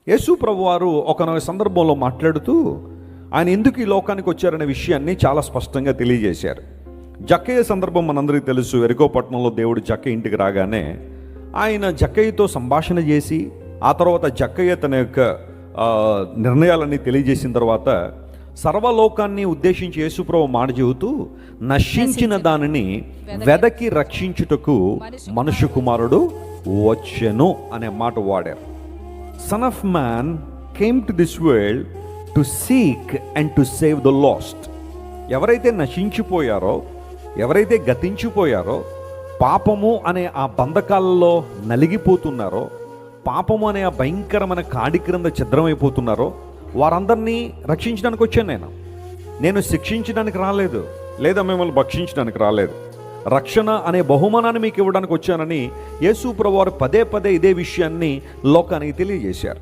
యేసు ప్రభువారు ఒకనొక సందర్భంలో మాట్లాడుతూ ఆయన ఎందుకు ఈ లోకానికి వచ్చారనే విషయాన్ని చాలా స్పష్టంగా తెలియజేశారు. జక్కయ్య సందర్భం మనందరికీ తెలుసు. ఎరికో పట్టణంలో దేవుడు జక్కయ్య ఇంటికి రాగానే ఆయన జక్కయ్యతో సంభాషణ చేసి ఆ తర్వాత జక్కయ్య తన యొక్క నిర్ణయాలన్నీ తెలియజేసిన తర్వాత సర్వలోకాన్ని ఉద్దేశించి యేసుప్రభు మాట చెబుతూ, నశించిన దానిని వెదకి రక్షించుటకు మనుష్య కుమారుడు వచ్చెను అనే మాట వాడారు. Son of man came to this world to seek and to save the last. ఎవరైతే నశించిపోయారో, ఎవరైతే గతించిపోయారో, పాపము అనే ఆ బంధకాలలో నలిగిపోతున్నారో, పాపము అనే ఆ భయంకరమైన కాడి క్రింద ఛిద్రమైపోతున్నారో వారందరినీ రక్షించడానికి వచ్చాను. నేను శిక్షించడానికి రాలేదు, లేదా మిమ్మల్ని భక్షించడానికి రాలేదు. రక్షణ అనే బహుమానాన్ని మీకు ఇవ్వడానికి వచ్చానని యేసు ప్రభువారు పదే పదే ఇదే విషయాన్ని లోకానికి తెలియజేశారు.